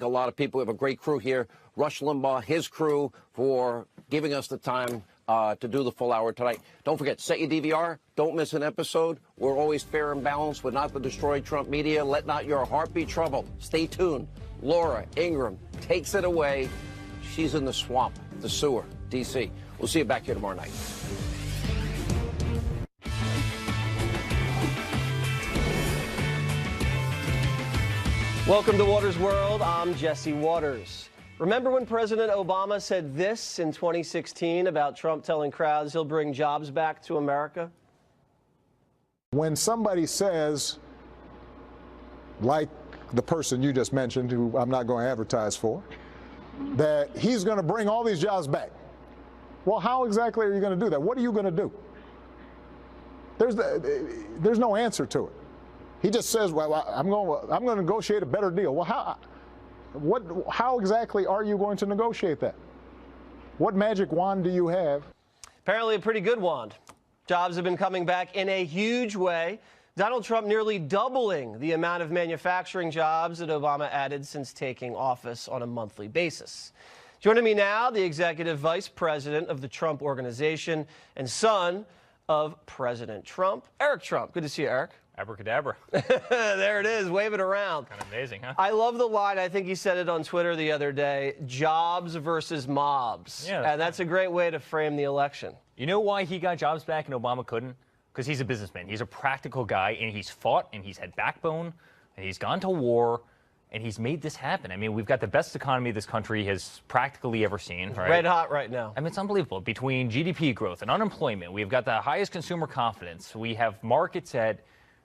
A lot of people have a great crew here. Rush Limbaugh, his crew, for giving us the time to do the full hour tonight. Don't forget, set your DVR. Don't miss an episode. We're always fair and balanced, but not the destroyed Trump media. Let not your heart be troubled. Stay tuned. Laura Ingraham takes it away. She's in the swamp, the sewer, D.C. We'll see you back here tomorrow night. Welcome to Waters World. I'm Jesse Waters. Remember when President Obama said this in 2016 about Trump telling crowds he'll bring jobs back to America? When somebody says, like the person you just mentioned, who I'm not going to advertise for, that he's going to bring all these jobs back. Well, how exactly are you going to do that? What are you going to do? There's no answer to it. He just says, well, I'm going to negotiate a better deal. Well, how exactly are you going to negotiate that? What magic wand do you have? Apparently a pretty good wand. Jobs have been coming back in a huge way. Donald Trump nearly doubling the amount of manufacturing jobs that Obama added since taking office on a monthly basis. Joining me now, the executive vice president of the Trump Organization and son of President Trump, Eric Trump. Good to see you, Eric. Abracadabra. There it is. Wave it around. Kind of amazing, huh? I love the line. I think he said it on Twitter the other day. Jobs versus mobs. Yeah, and that's a great way to frame the election. You know why he got jobs back and Obama couldn't? Because he's a businessman. He's a practical guy, and he's fought, and he's had backbone, and he's gone to war, and he's made this happen. I mean, we've got the best economy this country has practically ever seen. Right? Red hot right now. I mean, it's unbelievable. Between GDP growth and unemployment, we've got the highest consumer confidence. We have markets at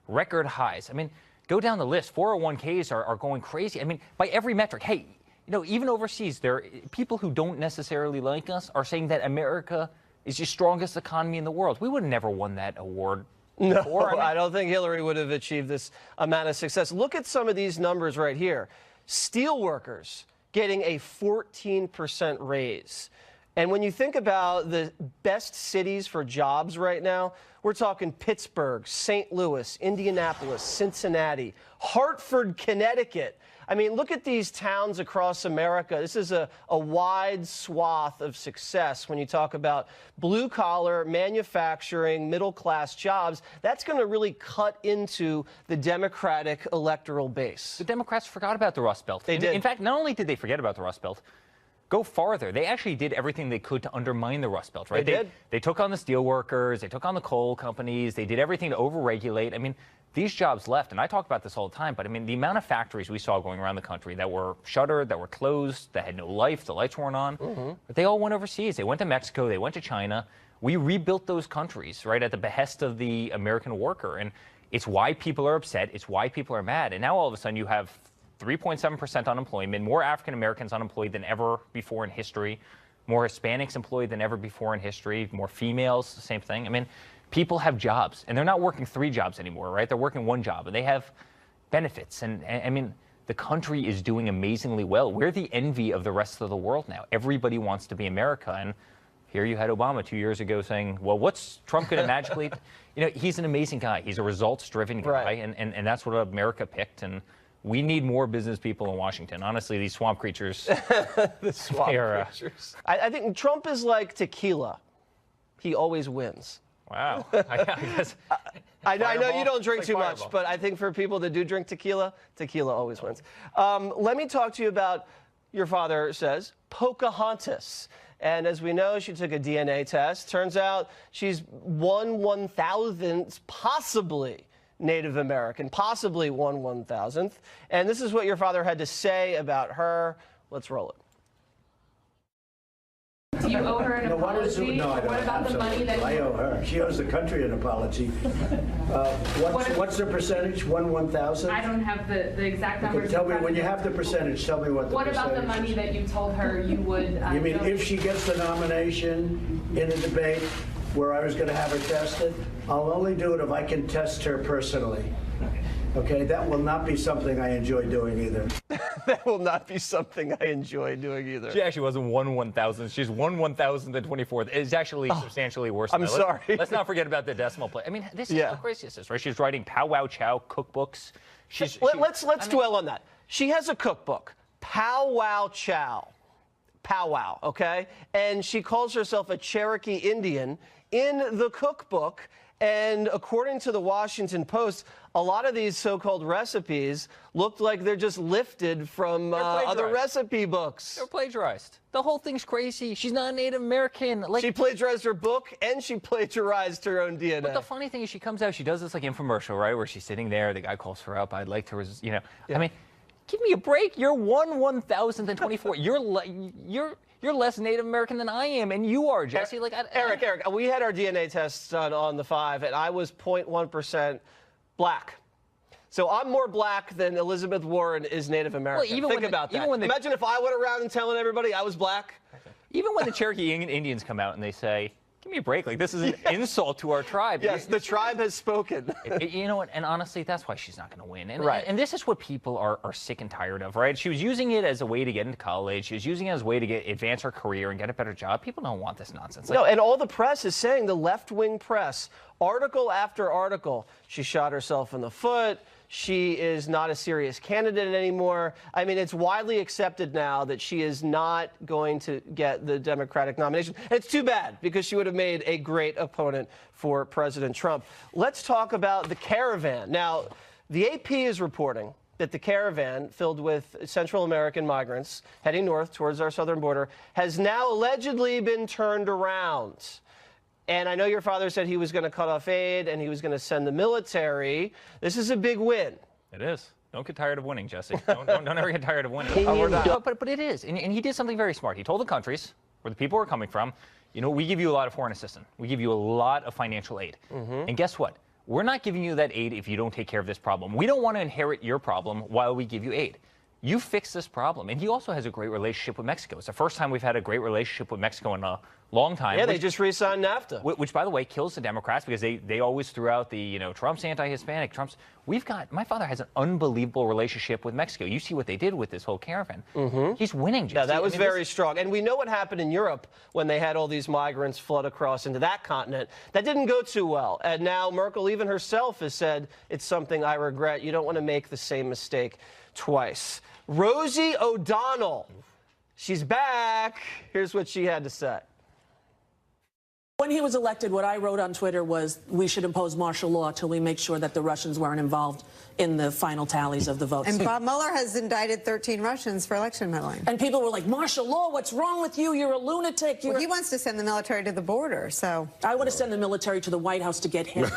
record highs. I mean, go down the list. 401ks are going crazy. I mean, by every metric. Hey, you know, even overseas, there are people who don't necessarily like us are saying that America is the strongest economy in the world. We would have never won that award before. No, I don't think Hillary would have achieved this amount of success. Look at some of these numbers right here. Steel workers getting a 14% raise. And when you think about the best cities for jobs right now, we're talking Pittsburgh, St. Louis, Indianapolis, Cincinnati, Hartford, Connecticut. I mean, look at these towns across America. This is a wide swath of success when you talk about blue-collar, manufacturing, middle-class jobs. That's going to really cut into the Democratic electoral base. The Democrats forgot about the Rust Belt. They did. In fact, not only did they forget about the Rust Belt, go farther. They actually did everything they could to undermine the Rust Belt, right? They did. They took on the steel workers. They took on the coal companies. They did everything to overregulate. I mean, these jobs left, and I talk about this all the time, but I mean, the amount of factories we saw going around the country that were shuttered, that were closed, that had no life, the lights weren't on, but they all went overseas. They went to Mexico. They went to China. We rebuilt those countries, right, at the behest of the American worker, and it's why people are upset. It's why people are mad. And now all of a sudden you have 3.7% unemployment, more African Americans unemployed than ever before in history, more Hispanics employed than ever before in history, more females, the same thing. I mean, people have jobs, and they're not working 3 jobs anymore, right? They're working 1 job, and they have benefits. And I mean, the country is doing amazingly well. We're the envy of the rest of the world now. Everybody wants to be America, and here you had Obama 2 years ago saying, well, what's Trump going to magically... You know, he's an amazing guy. He's a results-driven guy, right. and that's what America picked, and we need more business people in Washington. Honestly, these swamp creatures. The swamp creatures. I think Trump is like tequila. He always wins. Wow. I guess. I know you don't drink It's too like much, Fireball. but I think for people that do drink tequila, tequila always wins. Let me talk to you about, your father says, Pocahontas. And as we know, she took a DNA test. Turns out she's 1/1000th, possibly Native American, possibly 1/1000th. And this is what your father had to say about her. Let's roll it. Do you owe her an apology? No, I don't. What about the money that I owe her. She owes the country an apology. What's the percentage? 1/1000? I don't have the exact Okay, numbers. tell in me front when of you me. have the percentage. Tell me what the What percentage. about the money that you told her you would? You mean donate? if she gets the nomination in a debate where I was going to have her tested? I'll only do it if I can test her personally. Okay, that will not be something I enjoy doing either. That will not be something I enjoy doing either. She actually wasn't 1/1000th. She's 1/1024th. It's actually substantially worse. I'm than that. sorry. Let's not forget about the decimal place. I mean, this is Yeah. how crazy this is, right? She's writing Pow Wow Chow cookbooks. Let's dwell on that. She has a cookbook. Powwow Chow. Powwow, okay? And she calls herself a Cherokee Indian in the cookbook. And according to the Washington Post, a lot of these so-called recipes looked like they're just lifted from other recipe books. They're plagiarized. The whole thing's crazy. She's not a Native American. Like, She plagiarized her book and she plagiarized her own DNA. but the funny thing is, she comes out, she does this like infomercial, right, where she's sitting there, the guy calls her up, I'd like to, I mean, give me a break. You're 1/1024. You're less Native American than I am, and you are, Jesse. Eric, we had our DNA tests done on the 5, and I was 0.1% black. So I'm more black than Elizabeth Warren is Native American. Well, even Think when about that. even Imagine if I went around and telling everybody I was black. Even when the Cherokee Indians come out and they say, give me a break, like this is an insult to our tribe. Yes, the tribe has spoken. You know what? And honestly, that's why she's not going to win. And, Right. and this is what people are sick and tired of, right? She was using it as a way to get into college. She was using it as a way to advance her career and get a better job. People don't want this nonsense. No, and all the press is saying, the left-wing press, article after article, she shot herself in the foot. She is not a serious candidate anymore. I mean, it's widely accepted now that she is not going to get the Democratic nomination. And it's too bad, because she would have made a great opponent for President Trump. Let's talk about the caravan. Now, the AP is reporting that the caravan filled with Central American migrants heading north towards our southern border has now allegedly been turned around. And I know your father said he was going to cut off aid and he was going to send the military. This is a big win. It is. Don't get tired of winning, Jesse. Don't ever get tired of winning. But it is. And he did something very smart. He told the countries where the people are coming from, you know, we give you a lot of foreign assistance. We give you a lot of financial aid. And guess what? We're not giving you that aid if you don't take care of this problem. We don't want to inherit your problem while we give you aid. You fix this problem. And he also has a great relationship with Mexico. It's the first time we've had a great relationship with Mexico in a long time. Yeah, they just re-signed NAFTA. Which, by the way, kills the Democrats because they always threw out the, you know, Trump's anti-Hispanic, my father has an unbelievable relationship with Mexico. You see what they did with this whole caravan. He's winning, Jesse. Yeah, that was very strong. And we know what happened in Europe when they had all these migrants flood across into that continent. That didn't go too well. And now Merkel, even herself, has said, it's something I regret. You don't want to make the same mistake twice. Rosie O'Donnell, she's back. Here's what she had to say. When he was elected, what I wrote on Twitter was we should impose martial law till we make sure that the Russians weren't involved in the final tallies of the votes. And Bob Mueller has indicted 13 Russians for election meddling. And people were like, martial law, what's wrong with you? You're a lunatic. Well, he wants to send the military to the border, so. I want to send the military to the White House to get him.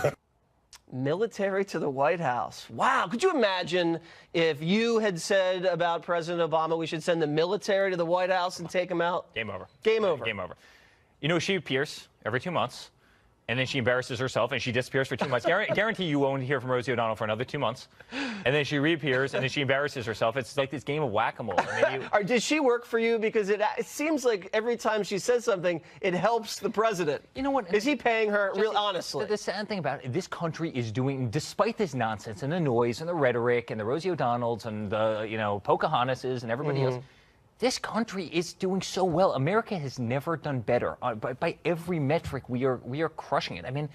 Military to the White House. Wow. Could you imagine if you had said about President Obama, we should send the military to the White House and take him out? Game over. Game over. Game over. You know, she appears every 2 months, and then she embarrasses herself, and she disappears for 2 months. Guarantee you won't hear from Rosie O'Donnell for another 2 months. And then she reappears, and then she embarrasses herself. It's like this game of whack-a-mole. Did she work for you? Because it seems like every time she says something, it helps the president. You know what? Is he paying her, Jesse, real honestly? The sad thing about it, this country is doing, despite this nonsense and the noise and the rhetoric and the Rosie O'Donnells and the, you know, Pocahontases and everybody else, this country is doing so well. America has never done better. By every metric, we are crushing it. I mean,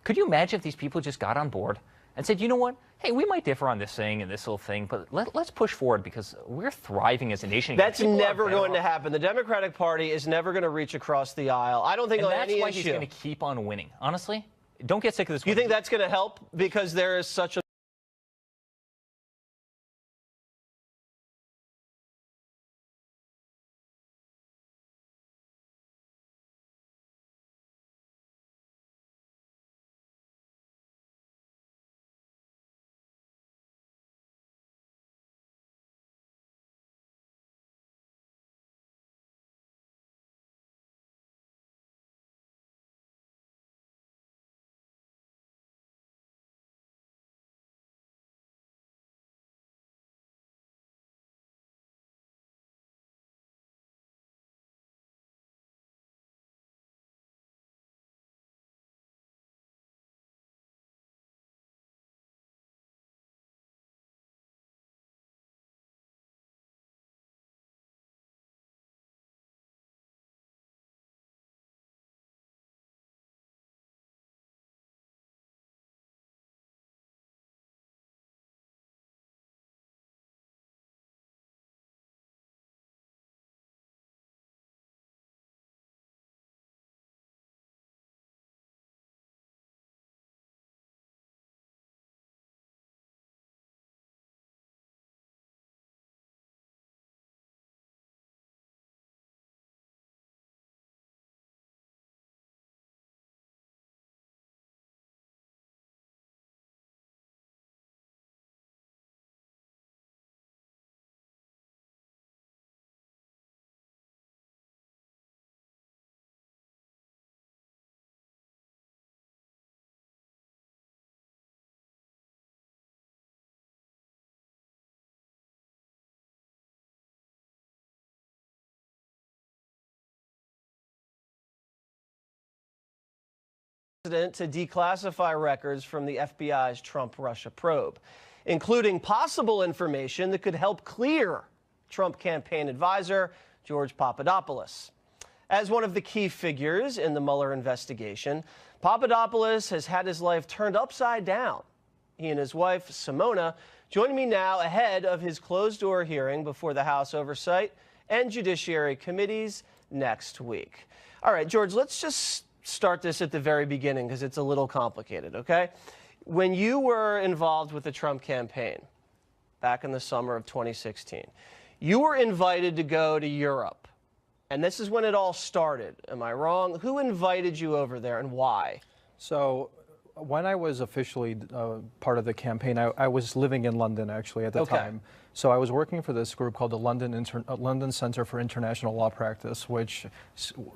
could you imagine if these people just got on board and said, you know what? Hey, we might differ on this thing and this little thing, but let's push forward because we're thriving as a nation. That's never going to happen. The Democratic Party is never going to reach across the aisle. I don't think on any issue. That's why he's going to keep on winning. Honestly, don't get sick of this. You think that's going to help because there is such a precedent to declassify records from the FBI's Trump-Russia probe, including possible information that could help clear Trump campaign advisor George Papadopoulos. As one of the key figures in the Mueller investigation, Papadopoulos has had his life turned upside down. He and his wife, Simona, join me now ahead of his closed-door hearing before the House Oversight and Judiciary Committees next week. All right, George, let's just start this at the very beginning because it's a little complicated, okay? When you were involved with the Trump campaign back in the summer of 2016, you were invited to go to Europe. And this is when it all started. Am I wrong? Who invited you over there and why? So when I was officially part of the campaign, I was living in London actually at the time. So I was working for this group called the London Center for International Law Practice, which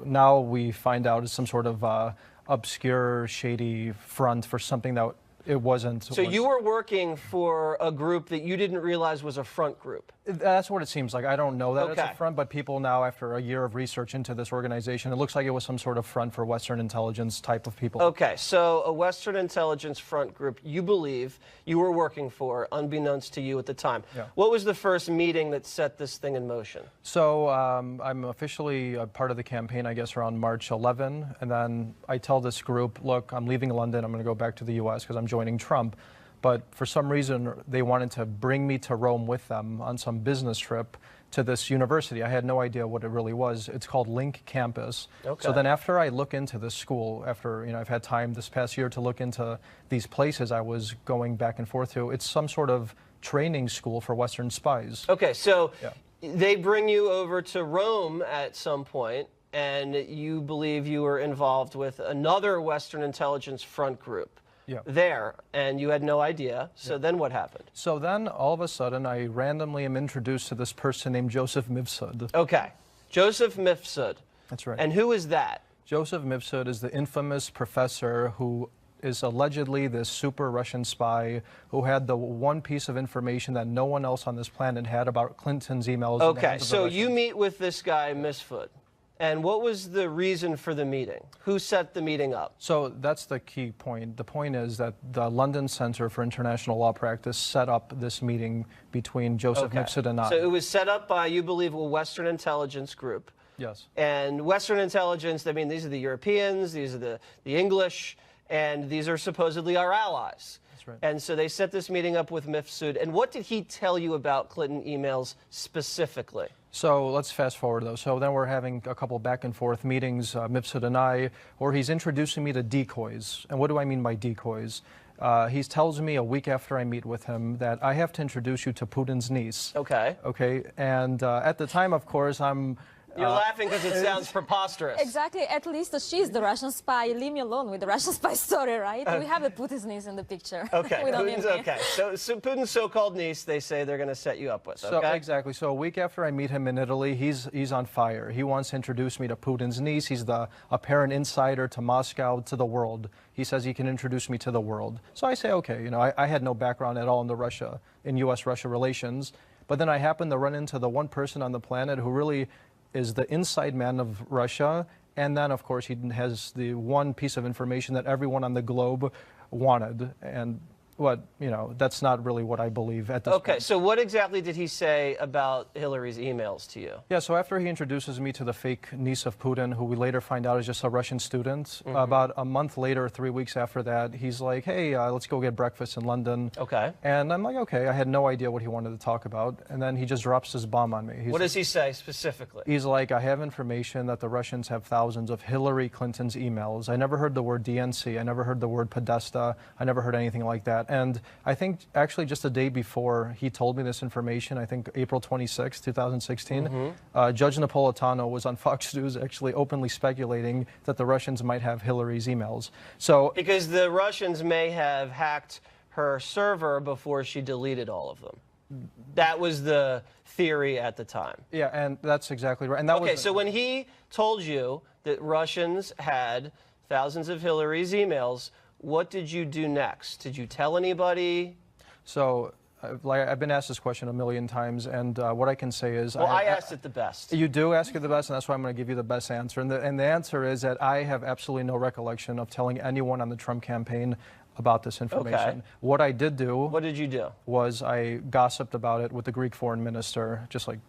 now we find out is some sort of obscure, shady front for something that it wasn't. So you were working for a group that you didn't realize was a front group? That's what it seems like. I don't know that it's Okay. a front, but people now, after a year of research into this organization, it looks like it was some sort of front for Western intelligence type of people. Okay, so a Western intelligence front group you believe you were working for, unbeknownst to you at the time. Yeah. What was the first meeting that set this thing in motion? So I'm officially a part of the campaign, I guess, around March 11. And then I tell this group, look, I'm leaving London. I'm going to go back to the U.S. because I'm joining Trump. But for some reason, they wanted to bring me to Rome with them on some business trip to this university. I had no idea what it really was. It's called Link Campus. Okay. So then after I look into this school, after I've had time this past year to look into these places I was going back and forth to, it's some sort of training school for Western spies. Okay, so Yeah. they bring you over to Rome at some point, and you believe you were involved with another Western intelligence front group. Yeah. There, and you had no idea. So then what happened? So then all of a sudden I randomly am introduced to this person named Joseph Mifsud. Okay, Joseph Mifsud. That's right. And who is that? Joseph Mifsud is the infamous professor who is allegedly this super Russian spy who had the one piece of information that no one else on this planet had about Clinton's emails. in the Okay, hands of the so you Russians. meet with this guy, Mifsud. And what was the reason for the meeting? Who set the meeting up? So that's the key point. The point is that the London Center for International Law Practice set up this meeting between Joseph Mifsud and I. So it was set up by, you believe, a Western intelligence group. Yes. And Western intelligence, I mean, these are the Europeans, these are the English, and these are supposedly our allies. That's right. And so they set this meeting up with Mifsud. And what did he tell you about Clinton emails specifically? So let's fast forward, though. So then we're having a couple back and forth meetings, Mifsud and I, where he's introducing me to decoys. And what do I mean by decoys? He tells me a week after I meet with him that I have to introduce you to Putin's niece. Okay. Okay. And at the time, of course, I'm... You're laughing because it sounds preposterous. Exactly. At least she's the Russian spy. Leave me alone with the Russian spy story, right? We have a Putin's niece in the picture. Okay. We don't Putin's, need me. okay. So Putin's so-called niece, they say they're going to set you up with. So Okay. exactly. So a week after I meet him in Italy, he's on fire. He wants to introduce me to Putin's niece. He's the apparent insider to Moscow, to the world. He says he can introduce me to the world. So I say, okay. I had no background at all in U.S.-Russia relations, but then I happened to run into the one person on the planet who really is the inside man of Russia. And then, of course, he has the one piece of information that everyone on the globe wanted. And that's not really what I believe at this Okay, point. so what exactly did he say about Hillary's emails to you? Yeah, so after he introduces me to the fake niece of Putin, who we later find out is just a Russian student, about a month later, 3 weeks after that, he's like, hey, let's go get breakfast in London. Okay. And I'm like, okay, I had no idea what he wanted to talk about. And then he just drops his bomb on me. What does he say specifically? He's like, I have information that the Russians have thousands of Hillary Clinton's emails. I never heard the word DNC. I never heard the word Podesta. I never heard anything like that. And I think actually just the day before he told me this information, I think April 26, 2016, Judge Napolitano was on Fox News actually openly speculating that the Russians might have Hillary's emails. So Because the Russians may have hacked her server before she deleted all of them. That was the theory at the time. yeah, and that's exactly right. And that Okay, was so when he told you that Russians had thousands of Hillary's emails, what did you do next? Did you tell anybody? So I've been asked this question a million times, and what I can say is... Well, I asked it the best. You do ask it the best, and that's why I'm going to give you the best answer. And the answer is that I have absolutely no recollection of telling anyone on the Trump campaign about this information. Okay. What I did do... What did you do? ...was I gossiped about it with the Greek foreign minister, just like,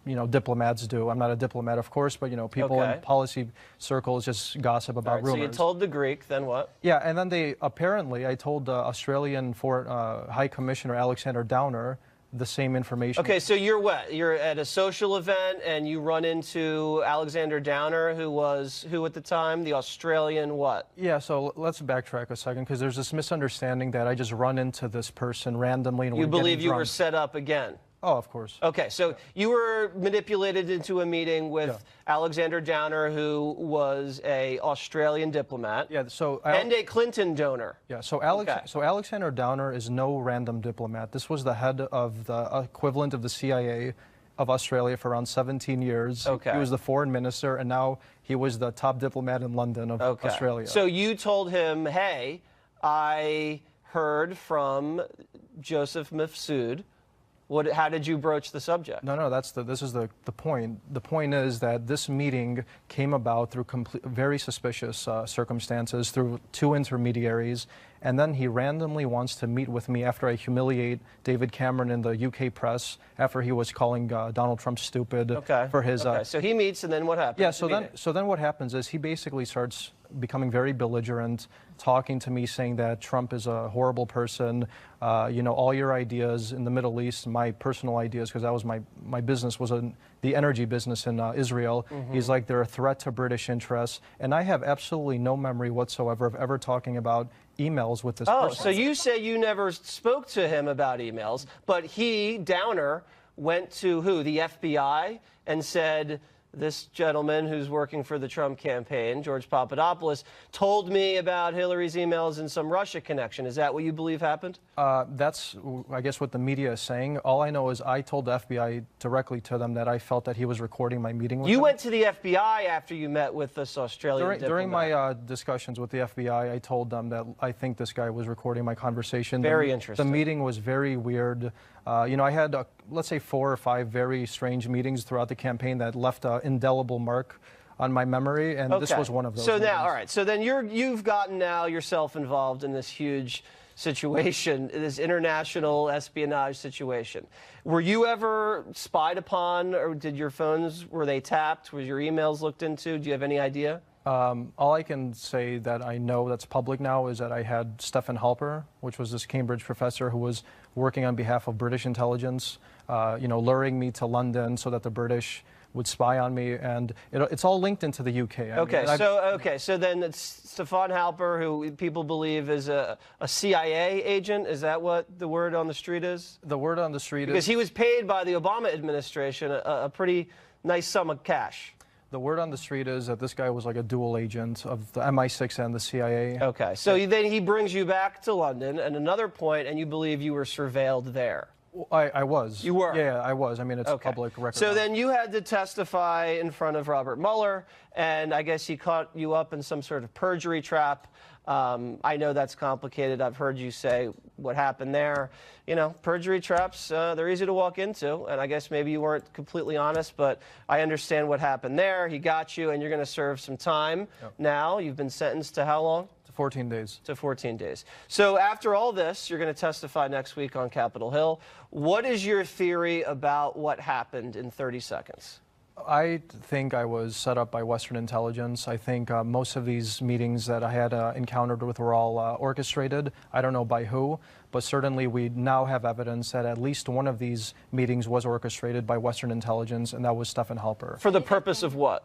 you know, diplomats do. I'm not a diplomat, of course, but, you know, people in policy circles just gossip about rumors. So you told the Greek, then what? Yeah, and then I told Australian High Commissioner Alexander Downer the same information. Okay, so you're what? You're at a social event and you run into Alexander Downer, who was, who at the time? The Australian what? Yeah, so let's backtrack a second, because there's this misunderstanding that I just run into this person randomly and you believe you were set up again? Oh, of course. Okay, so you were manipulated into a meeting with Alexander Downer, who was a Australian diplomat. Yeah, so and a Clinton donor. Yeah, so Alexander Downer is no random diplomat. This was the head of the equivalent of the CIA of Australia for around 17 years. Okay. He was the foreign minister, and now he was the top diplomat in London of Australia. So you told him, hey, I heard from Joseph Mifsud. How did you broach the subject? No, this is the point. The point is that this meeting came about through very suspicious circumstances, through two intermediaries, and then he randomly wants to meet with me after I humiliate David Cameron in the UK press, after he was calling Donald Trump stupid for his... So he meets, and then what happens? Yeah, so then what happens is he basically starts becoming very belligerent, talking to me, saying that Trump is a horrible person, you know, all your ideas in the Middle East, my personal ideas, because that was my business, was the energy business in Israel. He's like, they're a threat to British interests. And I have absolutely no memory whatsoever of ever talking about emails with this person. So you say you never spoke to him about emails, but Downer, went to who? The FBI, and said, this gentleman who's working for the Trump campaign, George Papadopoulos, told me about Hillary's emails and some Russia connection. Is that what you believe happened? That's, I guess, what the media is saying. All I know is I told the FBI directly to them that I felt that he was recording my meeting with them. You went to the FBI after you met with this Australian diplomat. During my discussions with the FBI, I told them that I think this guy was recording my conversation. Very interesting. The meeting was very weird. You know, I had, let's say, 4 or 5 very strange meetings throughout the campaign that left an indelible mark on my memory, and this was one of those. So meetings. now, all right, so then you've gotten now yourself involved in this huge situation, this international espionage situation. Were you ever spied upon, or did your phones, were they tapped? Was your emails looked into? Do you have any idea? All I can say that I know that's public now is that I had Stefan Halper, which was this Cambridge professor who was working on behalf of British intelligence, you know, luring me to London so that the British would spy on me, and it's all linked into the UK. So then it's Stefan Halper, who people believe is a CIA agent. Is that what the word on the street is? The word on the street is... Because he was paid by the Obama administration a pretty nice sum of cash. The word on the street is that this guy was like a dual agent of the MI6 and the CIA. Okay, so then he brings you back to London at another point, and you believe you were surveilled there. I was. You were? Yeah, I was. I mean, it's a public record. So then you had to testify in front of Robert Mueller, and I guess he caught you up in some sort of perjury trap. I know that's complicated. I've heard you say what happened there. You know, perjury traps, they're easy to walk into, and I guess maybe you weren't completely honest, but I understand what happened there. He got you, and you're going to serve some time now. You've been sentenced to how long? To 14 days. To 14 days. So after all this, you're going to testify next week on Capitol Hill. What is your theory about what happened in 30 seconds? I think I was set up by Western intelligence. I think most of these meetings that I had encountered with were all orchestrated. I don't know by who, but certainly we now have evidence that at least one of these meetings was orchestrated by Western intelligence, and that was Stefan Halper. For the purpose of what?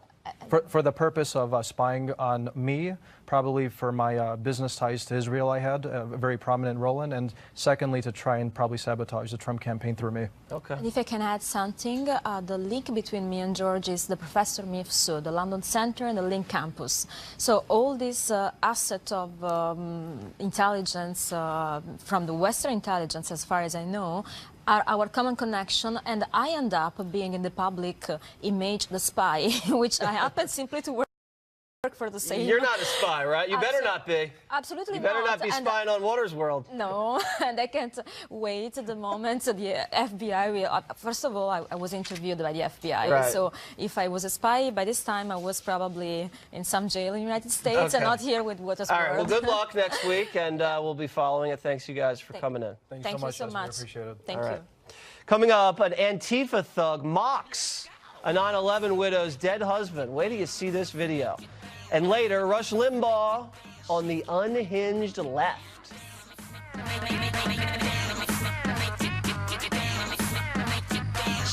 For the purpose of spying on me, probably for my business ties to Israel I had a very prominent role in, and secondly to try and probably sabotage the Trump campaign through me. Okay. And if I can add something, the link between me and George is the Professor Mifsud, the London Center and the Link Campus. So all this asset of intelligence from the Western intelligence, as far as I know, are our common connection, and I end up being in the public image, the spy, which I happen simply to work for the same. You're not a spy, right? You better not be. Absolutely You better not be And, spying on Waters World. No, and I can't wait the moment the FBI will. First of all, I was interviewed by the FBI, Right. so if I was a spy by this time, I was probably in some jail in the United States Okay. and not here with Waters All right, well, World. good luck next week, and we'll be following it. Thanks, you guys, for coming in. Thank you so much. Appreciate it. Thank All you. right. Coming up, an Antifa thug mocks a 9/11 widow's dead husband. Wait till you see this video. And later, Rush Limbaugh on the unhinged left.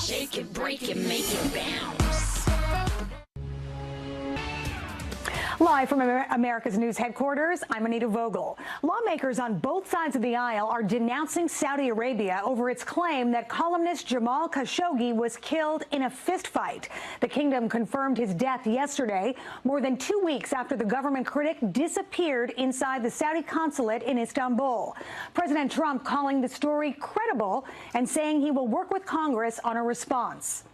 Shake it, break it, make it bounce. Live from America's News headquarters, I'm Anita Vogel. Lawmakers on both sides of the aisle are denouncing Saudi Arabia over its claim that columnist Jamal Khashoggi was killed in a fistfight. The kingdom confirmed his death yesterday, more than 2 weeks after the government critic disappeared inside the Saudi consulate in Istanbul. President Trump calling the story credible and saying he will work with Congress on a response.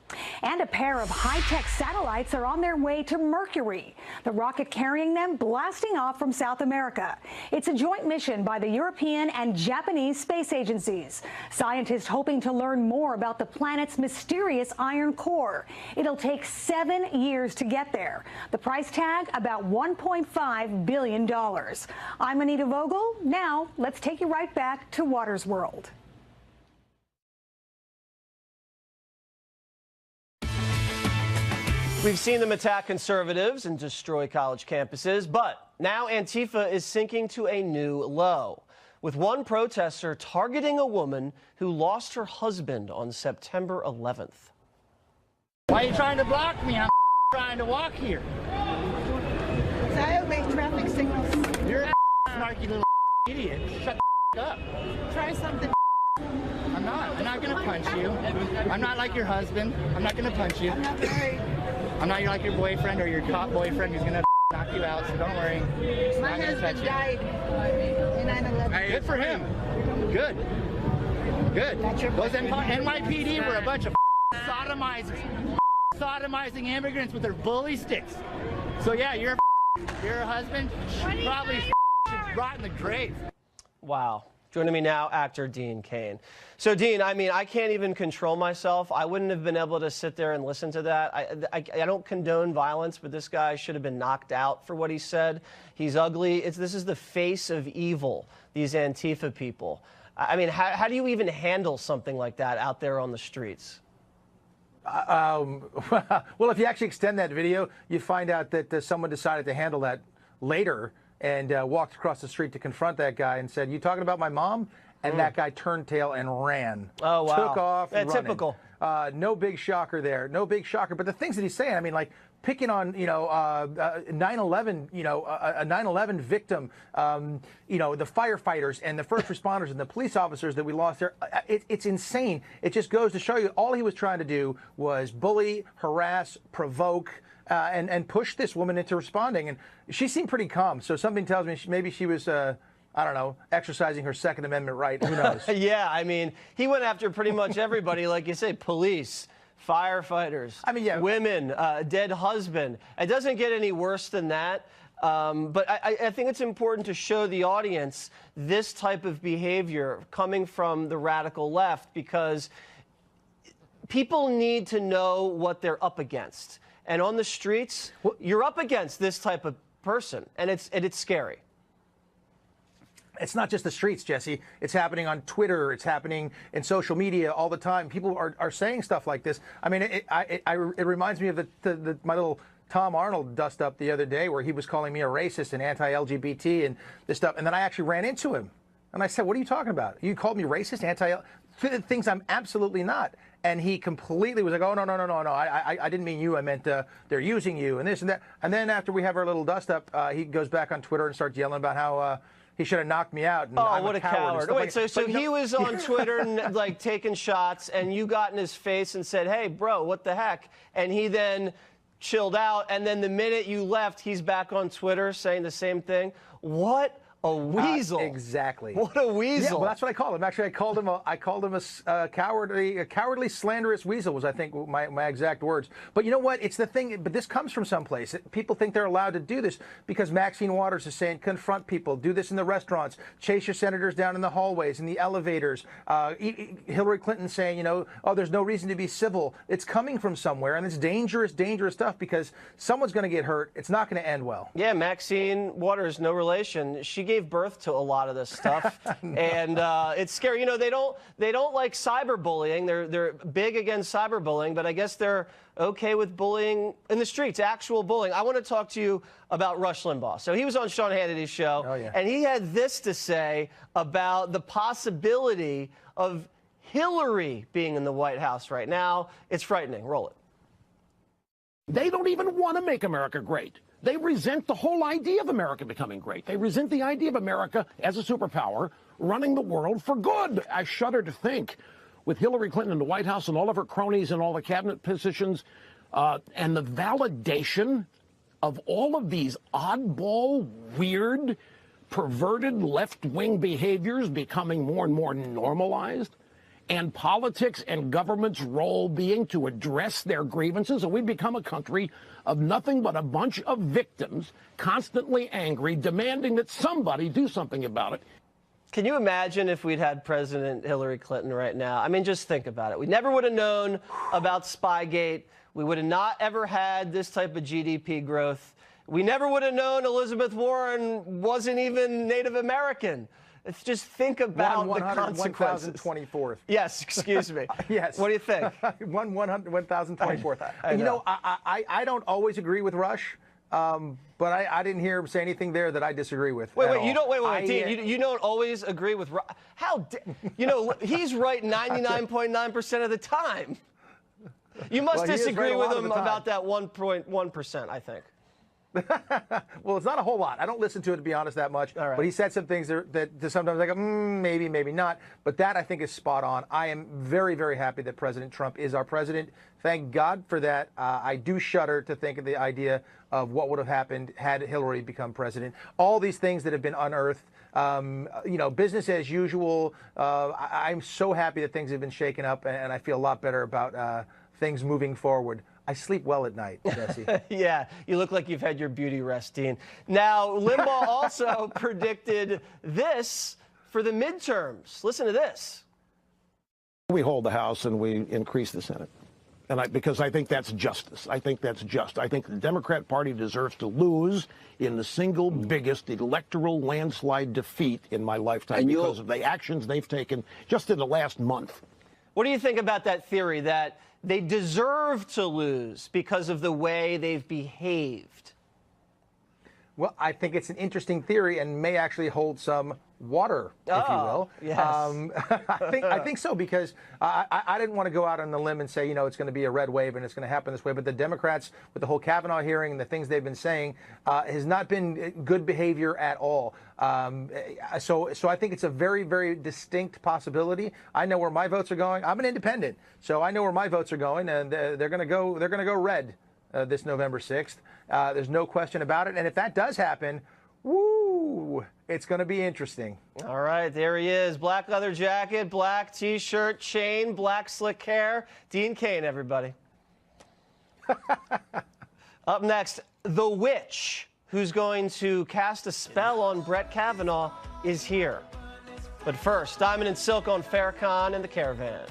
And a pair of high-tech satellites are on their way to Mercury, the rocket carrying them blasting off from South America. It's a joint mission by the European and Japanese space agencies. Scientists hoping to learn more about the planet's mysterious iron core. It'll take 7 years to get there. The price tag, about $1.5 billion. I'm Anita Vogel. Now, let's take you right back to Waters World. We've seen them attack conservatives and destroy college campuses, but now Antifa is sinking to a new low, with one protester targeting a woman who lost her husband on September 11th. Why are you trying to block me? I'm trying to walk here. I obey traffic signals. You're a snarky little idiot. Shut the up. Try something. I'm not gonna punch you. I'm not like your husband. I'm not gonna punch you. I'm not married. I'm not like your boyfriend or your cop boyfriend who's gonna knock you out, so don't worry. It's My not gonna touch husband you. died in 9/11. Good for him. Good. Good. Those NYPD were a bunch of sodomizers. Sodomizing immigrants with their bully sticks. So yeah, your husband should probably rot in the grave. Wow. Joining me now, actor Dean Cain. So, Dean, I mean, I can't even control myself. I wouldn't have been able to sit there and listen to that. I don't condone violence, but this guy should have been knocked out for what he said. He's ugly. This is the face of evil, these Antifa people. I mean, how do you even handle something like that out there on the streets? Well, if you actually extend that video, you find out that someone decided to handle that later and walked across the street to confront that guy and said, "You talking about my mom?" And that guy turned tail and ran. Oh, wow. Took off running. Typical. No big shocker there. No big shocker. But the things that he's saying, I mean, like picking on, 9/11, a 9/11 victim, the firefighters and the first responders and the police officers that we lost there. It's insane. It just goes to show you all he was trying to do was bully, harass, provoke, and push this woman into responding. And she seemed pretty calm. So something tells me maybe she was, I don't know, exercising her Second Amendment right. Who knows? Yeah, I mean, he went after pretty much everybody, like you say, police, firefighters, women, dead husband. It doesn't get any worse than that. But I think it's important to show the audience this type of behavior coming from the radical left, because people need to know what they're up against. And on the streets, you're up against this type of person, and it's scary. It's not just the streets, Jesse. It's happening on Twitter. It's happening in social media all the time. People are saying stuff like this. I mean, it reminds me of my little Tom Arnold dust-up the other day where he was calling me a racist and anti-LGBT and this stuff. And then I actually ran into him. And I said, "What are you talking about? You called me racist, things I'm absolutely not." And he completely was like, "Oh, no. I didn't mean you. I meant they're using you and this and that." And then after we have our little dust-up, he goes back on Twitter and starts yelling about how he should have knocked me out. And I'm what a coward. Wait, so he was on Twitter and like taking shots, and you got in his face and said, "Hey, bro, what the heck?" And he then chilled out, and then the minute you left, he's back on Twitter saying the same thing. What A weasel. Exactly. What a weasel. Yeah, well, that's what I called him. Actually, I called him a cowardly, slanderous weasel was, I think, my exact words. But you know what? It's the thing. But this comes from someplace. People think they're allowed to do this because Maxine Waters is saying confront people, do this in the restaurants, chase your senators down in the hallways, in the elevators. Hillary Clinton saying, oh, there's no reason to be civil. It's coming from somewhere, and it's dangerous, dangerous stuff because someone's going to get hurt. It's not going to end well. Yeah, Maxine Waters, no relation. She gave birth to a lot of this stuff, and it's scary. They don't like cyberbullying. They're big against cyberbullying, but I guess they're okay with bullying in the streets, actual bullying. I want to talk to you about Rush Limbaugh. So he was on Sean Hannity's show, and he had this to say about the possibility of Hillary being in the White House right now. It's frightening. Roll it. They don't even want to make America great. They resent the whole idea of America becoming great. They resent the idea of America as a superpower running the world for good. I shudder to think, with Hillary Clinton in the White House and all of her cronies and all the cabinet positions, and the validation of all of these oddball, weird, perverted left-wing behaviors becoming more and more normalized, and politics and government's role being to address their grievances, and we become a country of nothing but a bunch of victims, constantly angry, demanding that somebody do something about it. Can you imagine if we'd had President Hillary Clinton right now? I mean, just think about it. We never would have known about Spygate. We would have not ever had this type of GDP growth. We never would have known Elizabeth Warren wasn't even Native American. Just think about the consequences. 1,024th. Yes, excuse me. Yes. What do you think? 1,024th. I I don't always agree with Rush, but I didn't hear him say anything there that I disagree with. Wait, you don't. Wait, Dean. You don't always agree with Rush. He's right 99.9% of the time. You must disagree with him about that 1.1%, I think. Well, it's not a whole lot. I don't listen to it, to be honest, that much. But he said some things that sometimes I go, maybe, maybe not. But that, I think, is spot on. I am very, very happy that President Trump is our president. Thank God for that. I do shudder to think of the idea of what would have happened had Hillary become president. All these things that have been unearthed, business as usual. I'm so happy that things have been shaken up, and I feel a lot better about things moving forward. I sleep well at night, Jesse. Yeah, you look like you've had your beauty rest, Dean. Now, Limbaugh also predicted this for the midterms. Listen to this. We hold the House and we increase the Senate. Because I think that's justice. I think that's just. I think the Democrat Party deserves to lose in the single biggest electoral landslide defeat in my lifetime because of the actions they've taken just in the last month. What do you think about that theory that they deserve to lose because of the way they've behaved? Well, I think it's an interesting theory and may actually hold some water, if you will. Yes. I think so, because I didn't want to go out on the limb and say, it's going to be a red wave and it's going to happen this way. But the Democrats, with the whole Kavanaugh hearing and the things they've been saying, has not been good behavior at all. So I think it's a very, very distinct possibility. I know where my votes are going. I'm an independent, so I know where my votes are going, and they're going to go red this November 6th. There's no question about it. And if that does happen, woo, it's going to be interesting. All right, there he is. Black leather jacket, black T-shirt, chain, black slick hair. Dean Cain, everybody. Up next, the witch who's going to cast a spell on Brett Kavanaugh is here. But first, Diamond and Silk on Farrakhan and the Caravan.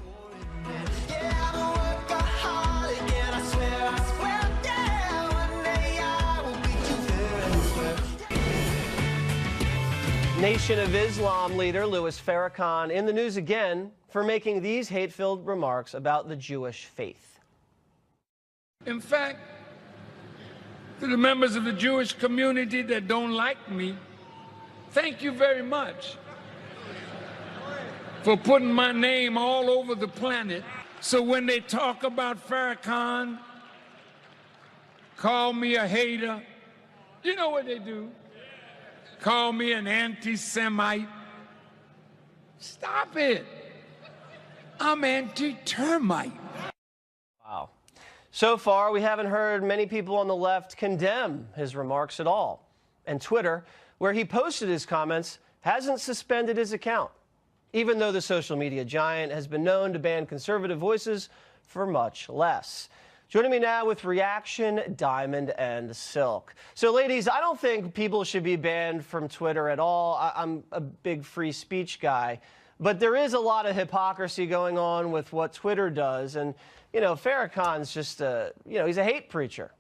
Nation of Islam leader Louis Farrakhan in the news again for making these hate-filled remarks about the Jewish faith. In fact, to the members of the Jewish community that don't like me, thank you very much for putting my name all over the planet. So when they talk about Farrakhan, call me a hater, you know what they do? Call me an anti-Semite. Stop it. I'm anti-termite. Wow. So far, we haven't heard many people on the left condemn his remarks at all. And Twitter where he posted his comments, hasn't suspended his account, even though the social media giant has been known to ban conservative voices for much less. Joining me now with reaction, Diamond and Silk. So, ladies, I don't think people should be banned from Twitter at all. I'm a big free speech guy. But there is a lot of hypocrisy going on with what Twitter does. And, you know, Farrakhan's just he's a hate preacher.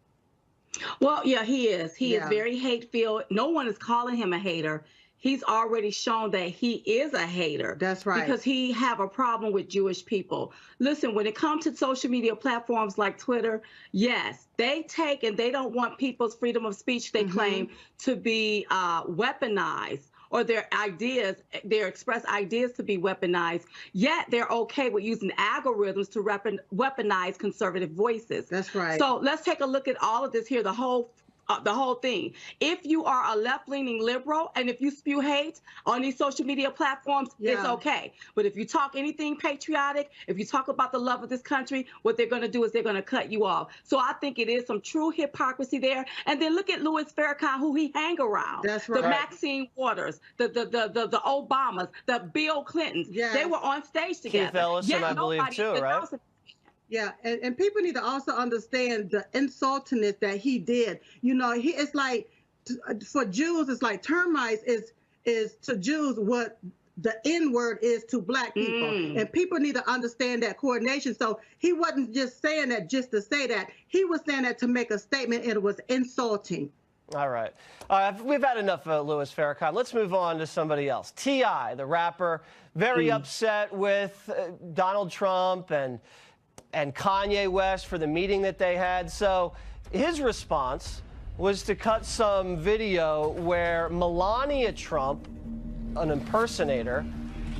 Well, yeah, he is. He is very hate-filled. No one is calling him a hater. He's already shown that he is a hater. That's right. Because he have a problem with Jewish people. Listen, when it comes to social media platforms like Twitter, yes, they take and they don't want people's freedom of speech, they claim, to be weaponized, or their ideas, their expressed ideas to be weaponized, yet they're okay with using algorithms to weaponize conservative voices. That's right. So let's take a look at all of this here, the whole thing. If you are a left-leaning liberal and if you spew hate on these social media platforms, it's okay. But if you talk anything patriotic, if you talk about the love of this country, what they're going to do is they're going to cut you off. So I think it is some true hypocrisy there. And then look at Louis Farrakhan, who he hang around. That's right. The Maxine Waters, the Obamas, the Bill Clintons. They were on stage together. Keith Ellison, I believe, too, right? Yeah, and people need to also understand the insultingness that he did. You know, it's like, for Jews, it's like termites is to Jews what the N-word is to black people. And people need to understand that coordination. So he wasn't just saying that just to say that. He was saying that to make a statement, and it was insulting. All right. We've had enough of Louis Farrakhan. Let's move on to somebody else. T.I., the rapper, very upset with Donald Trump and Kanye West for the meeting that they had. So his response was to cut some video where Melania Trump, an impersonator,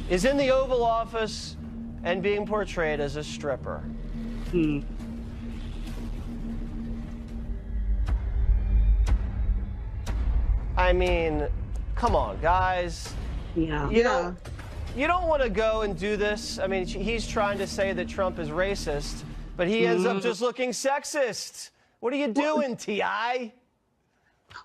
is in the Oval Office and being portrayed as a stripper. I mean, come on, guys. You don't want to go and do this. I mean, he's trying to say that Trump is racist, but he ends up just looking sexist. What are you doing, T.I.?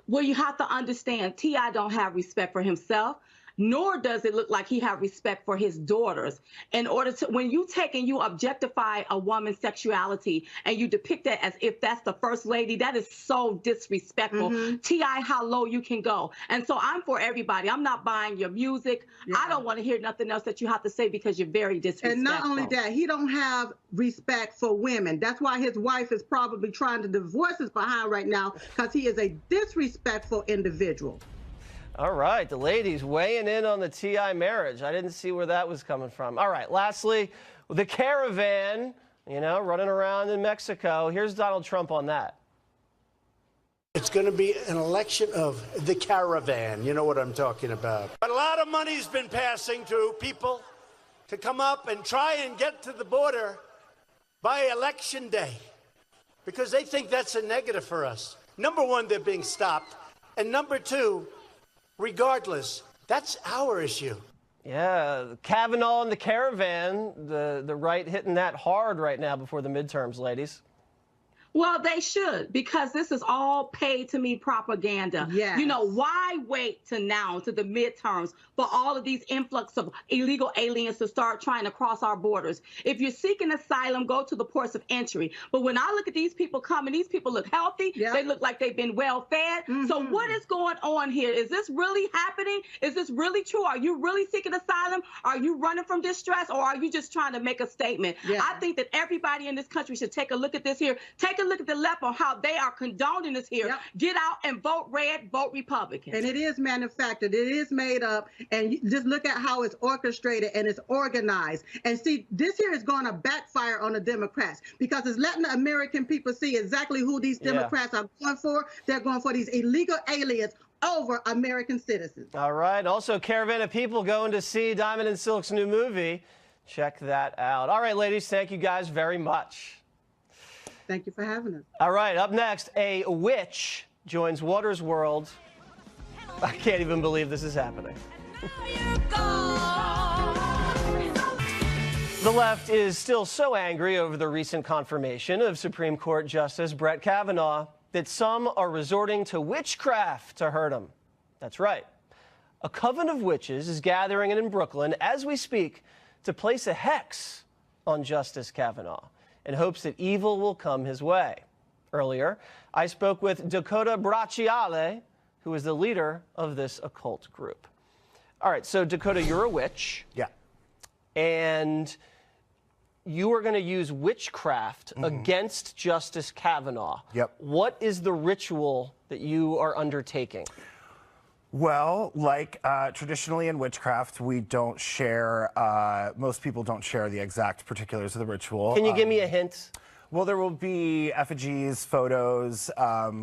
Well, you have to understand, T.I. don't have respect for himself, nor does it look like he have respect for his daughters. In order to, when you take and you objectify a woman's sexuality and you depict that as if that's the first lady, that is so disrespectful. T.I., how low you can go. And so I'm for everybody. I'm not buying your music. I don't want to hear nothing else that you have to say because you're very disrespectful. And not only that, he don't have respect for women. That's why his wife is probably trying to divorce his behind right now, because he is a disrespectful individual. All right, the ladies weighing in on the T.I. marriage. I didn't see where that was coming from. All right, lastly, the caravan, running around in Mexico. Here's Donald Trump on that. It's going to be an election of the caravan. You know what I'm talking about. But a lot of money's been passing to people to come up and try and get to the border by election day because they think that's a negative for us. Number one, they're being stopped. And number two, regardless, that's our issue. Yeah, Kavanaugh and the caravan, the right hitting that hard right now before the midterms, ladies. Well, they should, because this is all paid-to-me propaganda. Yes. You know, why wait to now, to the midterms, for all of these influx of illegal aliens to start trying to cross our borders? If you're seeking asylum, go to the ports of entry. But when I look at these people coming, these people look healthy. They look like they've been well-fed. So what is going on here? Is this really happening? Is this really true? Are you really seeking asylum? Are you running from distress? Or are you just trying to make a statement? I think that everybody in this country should take a look at this here. Take a look at the left on how they are condoning this here. Get out and vote red, vote Republican. And it is manufactured. It is made up. And just look at how it's orchestrated and it's organized. And see, this here is going to backfire on the Democrats because it's letting the American people see exactly who these Democrats are going for. They're going for these illegal aliens over American citizens. All right. Also, caravan of people going to see Diamond and Silk's new movie. Check that out. All right, ladies, thank you guys very much. Thank you for having us. All right, up next, a witch joins Water's World. I can't even believe this is happening. The left is still so angry over the recent confirmation of Supreme Court Justice Brett Kavanaugh that some are resorting to witchcraft to hurt him. That's right. A coven of witches is gathering in Brooklyn as we speak to place a hex on Justice Kavanaugh in hopes that evil will come his way. Earlier, I spoke with Dakota Bracciale, who is the leader of this occult group. All right, so Dakota, you're a witch. Yeah. And you are going to use witchcraft against Justice Kavanaugh. Yep. What is the ritual that you are undertaking? Well, like traditionally in witchcraft, we don't share, most people don't share the exact particulars of the ritual. Can you give me a hint? Well, there will be effigies, photos,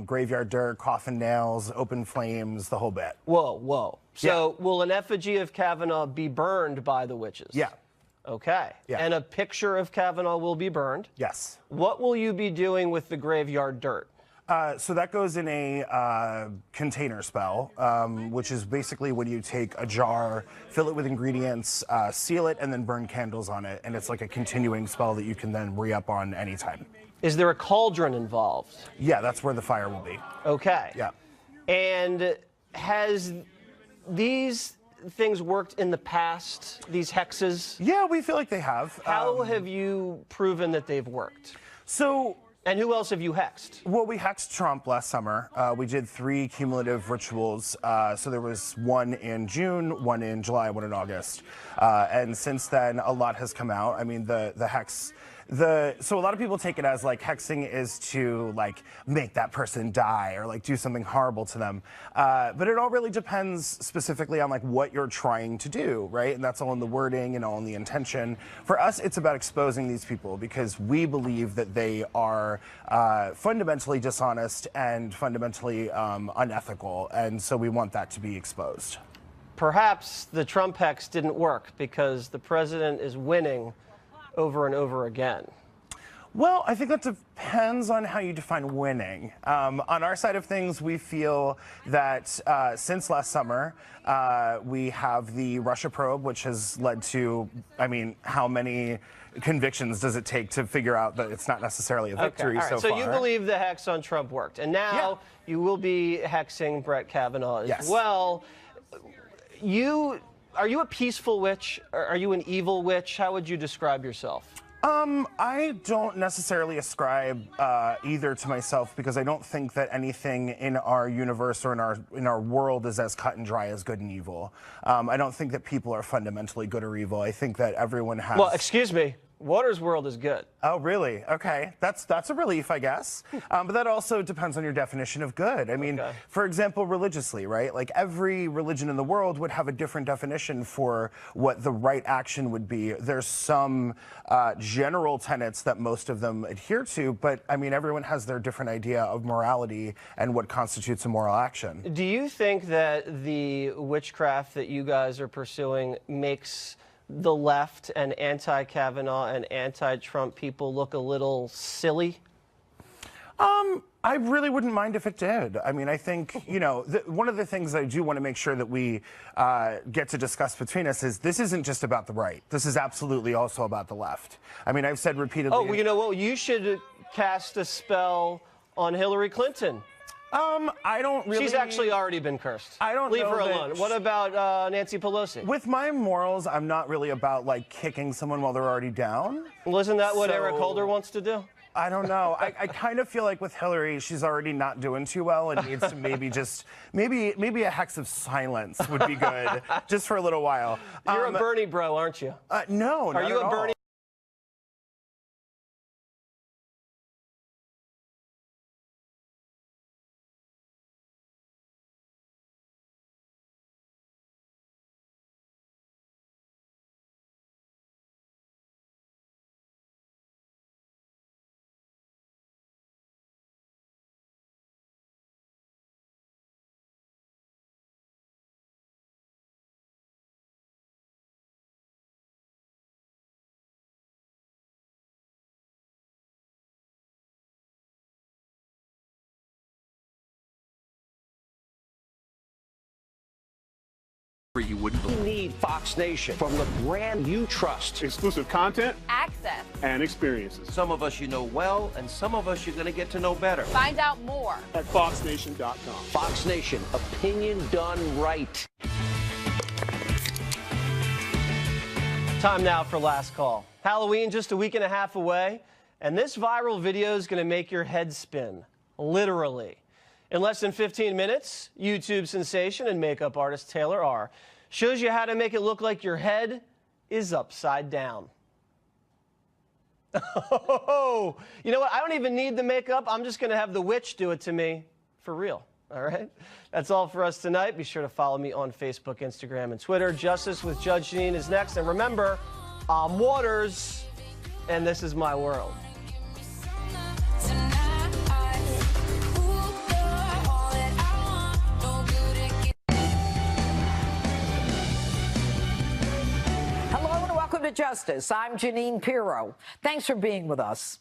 graveyard dirt, coffin nails, open flames, the whole bit. Whoa, whoa. So will an effigy of Kavanaugh be burned by the witches? Yeah. Okay. Yeah. And a picture of Kavanaugh will be burned? Yes. What will you be doing with the graveyard dirt? So that goes in a container spell, which is basically when you take a jar, fill it with ingredients, seal it, and then burn candles on it. And it's like a continuing spell that you can then re-up on anytime. Is there a cauldron involved? Yeah, that's where the fire will be. Okay. Yeah. And has these things worked in the past, these hexes? Yeah, we feel like they have. How have you proven that they've worked? So... And who else have you hexed? Well, we hexed Trump last summer. We did 3 cumulative rituals. So there was one in June, one in July, one in August. And since then, a lot has come out. I mean, the hex... So a lot of people take it as like hexing is to like make that person die or like do something horrible to them. But it all really depends specifically on like what you're trying to do, right? And that's all in the wording and all in the intention. For us, it's about exposing these people because we believe that they are fundamentally dishonest and fundamentally unethical. And so we want that to be exposed. Perhaps the Trump hex didn't work because the president is winning over and over again. Well, I think that depends on how you define winning. On our side of things, we feel that since last summer, we have the Russia probe, which has led to, I mean, how many convictions does it take to figure out that it's not necessarily a victory all right. so far? So you believe the hex on Trump worked. And now you will be hexing Brett Kavanaugh as well. Are you a peaceful witch? Or are you an evil witch? How would you describe yourself? I don't necessarily ascribe either to myself because I don't think that anything in our universe or in our world is as cut and dry as good and evil. I don't think that people are fundamentally good or evil. I think that everyone has... Well, excuse me. Water's world is good. Oh, really? Okay. That's a relief, I guess. But that also depends on your definition of good. I mean, for example, religiously, right? Like every religion in the world would have a different definition for what the right action would be. There's some general tenets that most of them adhere to, but I mean, everyone has their different idea of morality and what constitutes a moral action. Do you think that the witchcraft that you guys are pursuing makes the left and anti-Kavanaugh and anti-Trump people look a little silly? I really wouldn't mind if it did. I mean, I think, you know, one of the things I do want to make sure that we get to discuss between us is this isn't just about the right. This is absolutely also about the left. I mean, I've said repeatedly... Oh, well, you know what? You should cast a spell on Hillary Clinton. I don't really... She's actually already been cursed. I don't Leave know her that alone. What about Nancy Pelosi? With my morals, I'm not really about, like, kicking someone while they're already down. Well, isn't that what Eric Holder wants to do? I don't know. I kind of feel like with Hillary, she's already not doing too well and needs to maybe just... Maybe a hex of silence would be good, just for a little while. You're a Bernie bro, aren't you? No, not Are you at a Bernie... all. You wouldn't believe. You need Fox Nation from the brand you trust. Exclusive content, access, and experiences. Some of us you know well, and some of us you're going to get to know better. Find out more at foxnation.com. Fox Nation, opinion done right. Time now for Last Call. Halloween just a week and a half away, and this viral video is going to make your head spin, literally. In less than 15 minutes, YouTube sensation and makeup artist Taylor R. shows you how to make it look like your head is upside down. Oh, you know what? I don't even need the makeup. I'm just going to have the witch do it to me for real. All right? That's all for us tonight. Be sure to follow me on Facebook, Instagram, and Twitter. Justice with Judge Jeanine is next. And remember, I'm Waters, and this is my world. Hello and welcome to Justice. I'm Jeanine Pirro. Thanks for being with us.